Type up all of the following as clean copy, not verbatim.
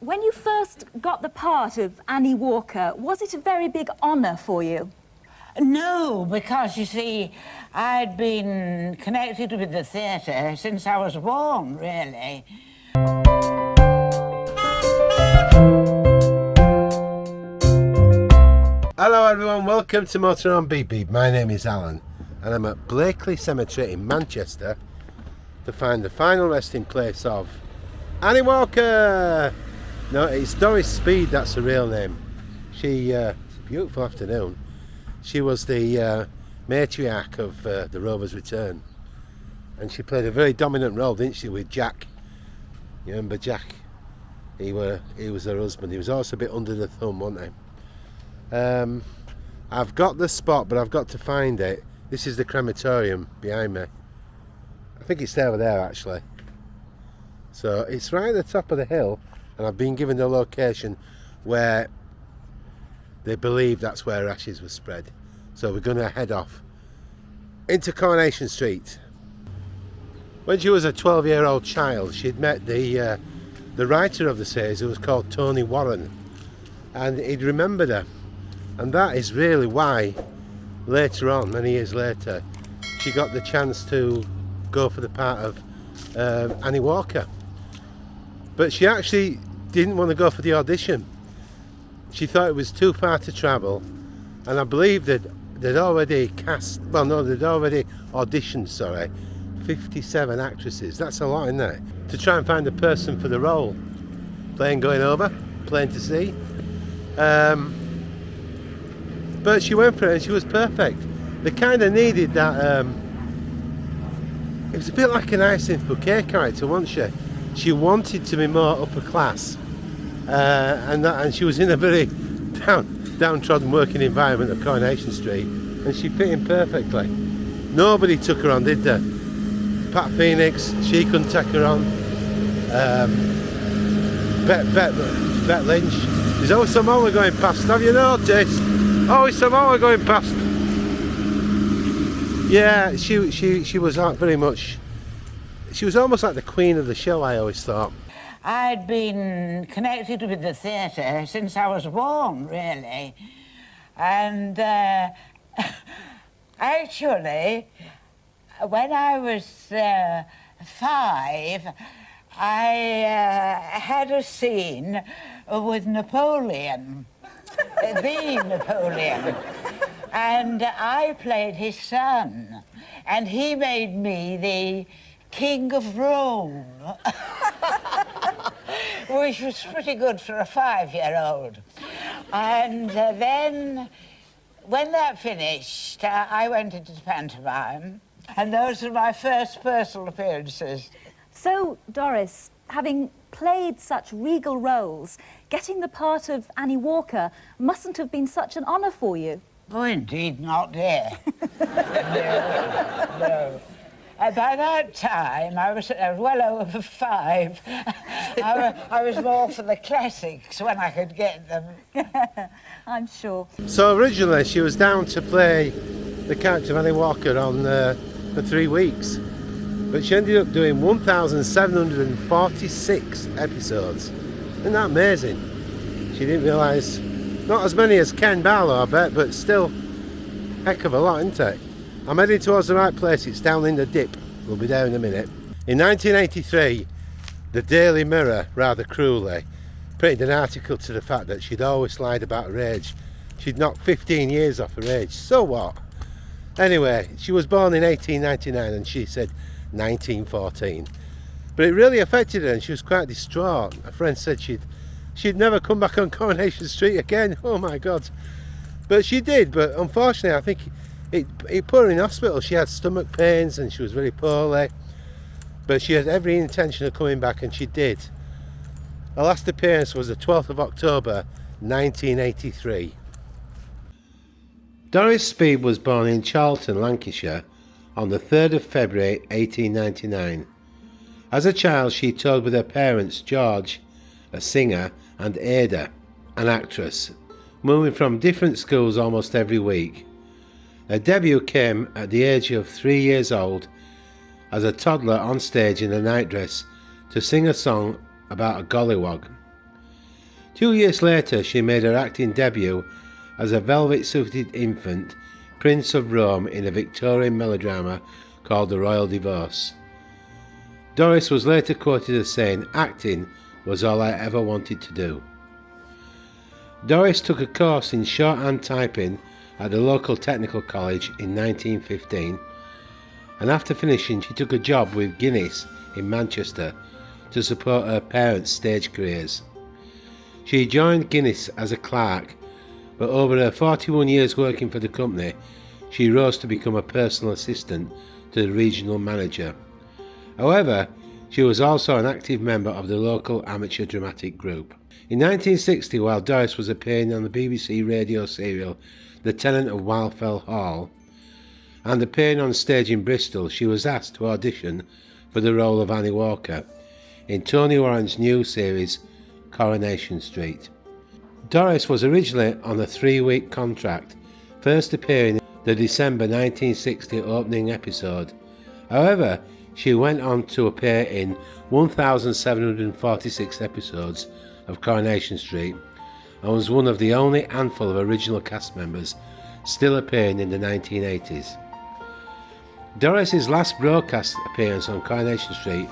When you first got the part of Annie Walker, was it a very big honour for you? No, because, you see, I'd been connected with the theatre since I was born, really. Hello everyone, welcome to Motor on Beep Beep. My name is Alan and I'm at Blakely Cemetery in Manchester to find the final resting place of Annie Walker! No, it's Doris Speed, that's her real name. It's a beautiful afternoon. She was the matriarch of the Rovers Return, and she played a very dominant role, didn't she, with Jack? You remember Jack? He was her husband. He was also a bit under the thumb, wasn't he? I've got the spot, but I've got to find it. This is the crematorium behind me. I think it's over there actually. So it's right at the top of the hill, and I've been given the location where they believe that's where her ashes were spread. So we're going to head off into Coronation Street. When she was a 12-year-old child, she'd met the writer of the series, who was called Tony Warren, and he'd remembered her. And that is really why later on, many years later, she got the chance to go for the part of Annie Walker. But she actually didn't want to go for the audition. She thought it was too far to travel, and I believe that they'd already auditioned, 57 actresses. That's a lot, isn't it? To try and find a person for the role. Plane going over, plane to sea. But she went for it and she was perfect. They kind of needed that. It was a bit like an Hyacinth Bouquet character, wasn't she? She wanted to be more upper class, and she was in a very downtrodden working environment of Coronation Street, and she fit in perfectly. Nobody took her on, did they? Pat Phoenix, she couldn't take her on. Bet Lynch. There's always someone we're going past. Have you noticed? Always someone we're going past. Yeah, she was very much. She was almost like the queen of the show, I always thought. I'd been connected with the theatre since I was born, really. And actually, when I was 5, I had a scene with Napoleon, the Napoleon. And I played his son, and he made me the King of Rome, which was pretty good for a 5-year-old. And then, when that finished, I went into the pantomime, and those were my first personal appearances. So, Doris, having played such regal roles, getting the part of Annie Walker mustn't have been such an honour for you. Oh, indeed not, dear. No. By that time, I was well over 5. I was more for the classics when I could get them. I'm sure. So originally she was down to play the character of Annie Walker for 3 weeks, but she ended up doing 1,746 episodes. Isn't that amazing? She didn't realise, not as many as Ken Barlow, I bet, but still heck of a lot, isn't it? I'm heading towards the right place. It's down in the dip. We'll be there in a minute. In 1983, the Daily Mirror, rather cruelly, printed an article to the fact that she'd always lied about her age. She'd knocked 15 years off her age. So what? Anyway, she was born in 1899 and she said 1914. But it really affected her and she was quite distraught. A friend said she'd never come back on Coronation Street again. Oh my God. But she did, but unfortunately I think it put her in hospital. She had stomach pains and she was very poorly, but she had every intention of coming back, and she did. Her last appearance was the 12th of October 1983. Doris Speed was born in Charlton, Lancashire on the 3rd of February 1899. As a child she toured with her parents, George, a singer, and Ada, an actress, moving from different schools almost every week. Her debut came at the age of 3 years old as a toddler on stage in a nightdress to sing a song about a gollywog. 2 years later, she made her acting debut as a velvet-suited infant, Prince of Rome, in a Victorian melodrama called The Royal Divorce. Doris was later quoted as saying, "Acting was all I ever wanted to do." Doris took a course in shorthand typing at the local technical college in 1915, and after finishing she took a job with Guinness in Manchester to support her parents' stage careers. She joined Guinness as a clerk, but over her 41 years working for the company, she rose to become a personal assistant to the regional manager. However, she was also an active member of the local amateur dramatic group. In 1960, while Doris was appearing on the BBC radio serial The Tenant of Wildfell Hall and appearing on stage in Bristol, she was asked to audition for the role of Annie Walker in Tony Warren's new series Coronation Street. Doris was originally on a 3-week contract, first appearing in the December 1960 opening episode. However, she went on to appear in 1,746 episodes of Coronation Street and was one of the only handful of original cast members still appearing in the 1980s. Doris's last broadcast appearance on Coronation Street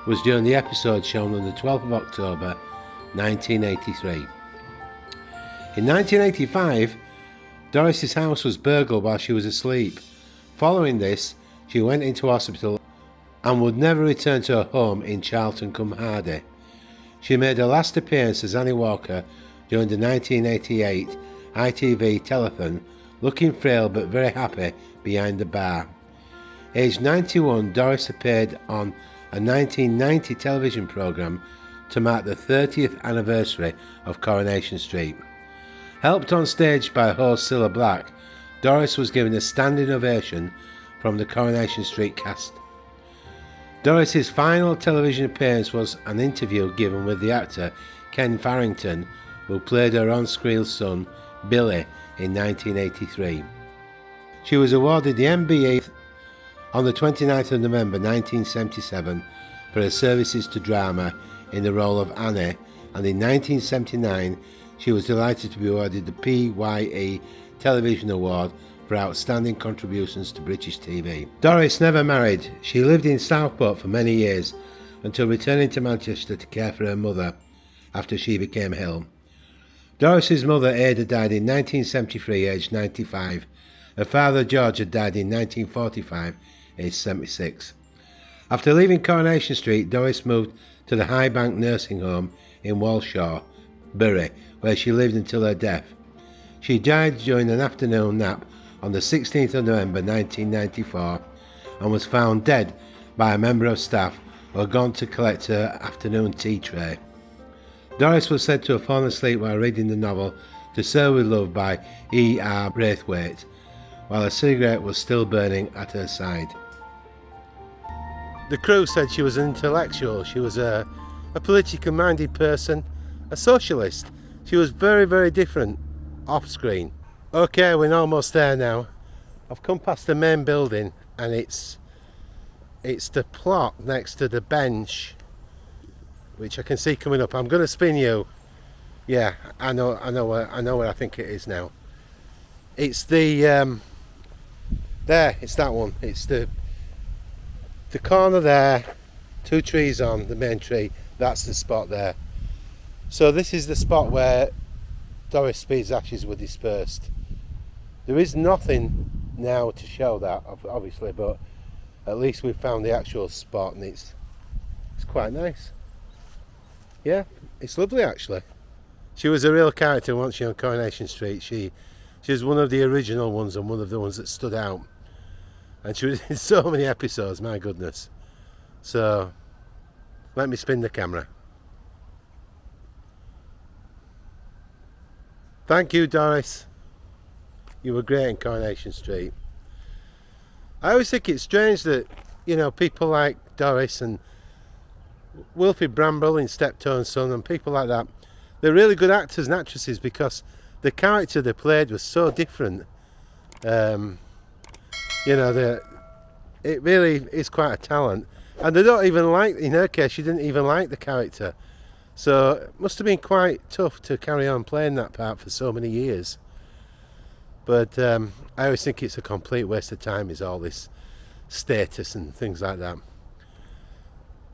was during the episode shown on the 12th of October 1983. In 1985, Doris's house was burgled while she was asleep. Following this, she went into hospital and would never return to her home in Charlton-cum-Hardy. She made her last appearance as Annie Walker during the 1988 ITV telethon, looking frail but very happy behind the bar. Aged 91, Doris appeared on a 1990 television programme to mark the 30th anniversary of Coronation Street. Helped on stage by host Cilla Black, Doris was given a standing ovation from the Coronation Street cast. Doris's final television appearance was an interview given with the actor Ken Farrington, who played her on-screen son Billy in 1983. She was awarded the MBE on the 29th of November 1977 for her services to drama in the role of Annie, and in 1979 she was delighted to be awarded the PYE Television Award for outstanding contributions to British TV. Doris never married. She lived in Southport for many years until returning to Manchester to care for her mother after she became ill. Doris's mother Ada died in 1973, aged 95. Her father George had died in 1945, aged 76. After leaving Coronation Street, Doris moved to the High Bank nursing home in Walshaw, Bury, where she lived until her death. She died during an afternoon nap on the 16th of November 1994 and was found dead by a member of staff who had gone to collect her afternoon tea tray. Doris was said to have fallen asleep while reading the novel To Serve With Love by E.R. Braithwaite, while a cigarette was still burning at her side. The crew said she was an intellectual, she was a politically minded person, a socialist. She was very, very different off screen. Okay, we're almost there now. I've come past the main building and it's the plot next to the bench, which I can see coming up. I'm going to spin you. Yeah, I know where I think it is now. It's the there. It's that one. It's the corner there. 2 trees on the main tree. That's the spot there. So this is the spot where Doris Speed's ashes were dispersed. There is nothing now to show that, obviously, but at least we've found the actual spot, and it's quite nice. Yeah, it's lovely actually. She was a real character, wasn't she, on Coronation Street? She was one of the original ones and one of the ones that stood out. And she was in so many episodes, my goodness. So, let me spin the camera. Thank you, Doris. You were great in Coronation Street. I always think it's strange that, you know, people like Doris and Wilfrid Brambell in Steptoe and Son and people like that, they're really good actors and actresses because the character they played was so different. You know, it really is quite a talent. And they don't even like, in her case, she didn't even like the character. So it must have been quite tough to carry on playing that part for so many years. But I always think it's a complete waste of time, is all this status and things like that.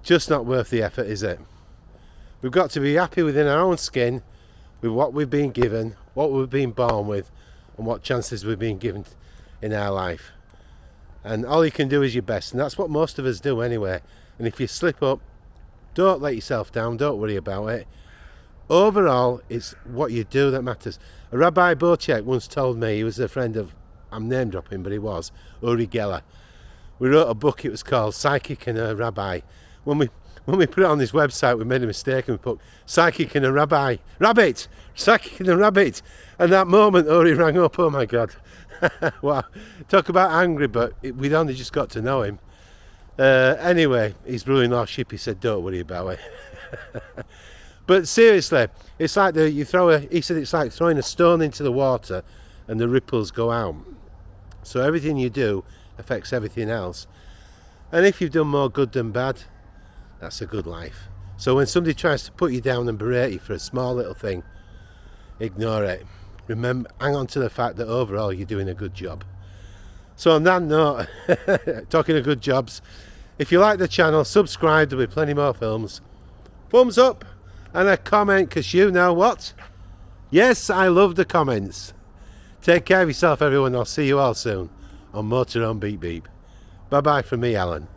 Just not worth the effort, is it? We've got to be happy within our own skin with what we've been given, what we've been born with, and what chances we've been given in our life. And all you can do is your best, and that's what most of us do anyway. And if you slip up, don't let yourself down, don't worry about it. Overall, it's what you do that matters. Rabbi Bocek once told me, he was a friend of, I'm name dropping, but he was, Uri Geller. We wrote a book, it was called Psychic and a Rabbi. When we put it on this website, we made a mistake and we put Psychic and a Rabbi. Rabbit! Psychic and a Rabbit! And that moment, Uri rang up, oh my God. Wow, talk about angry, but we'd only just got to know him. Anyway, his brother-in-law Shippy said, don't worry about it. But seriously, it's like he said it's like throwing a stone into the water and the ripples go out. So everything you do affects everything else. And if you've done more good than bad, that's a good life. So when somebody tries to put you down and berate you for a small little thing, ignore it. Remember, hang on to the fact that overall you're doing a good job. So on that note, talking of good jobs, if you like the channel, subscribe, there'll be plenty more films. Thumbs up and a comment, because you know what? Yes, I love the comments. Take care of yourself, everyone. I'll see you all soon on Motor on Beep Beep. Bye bye from me, Alan.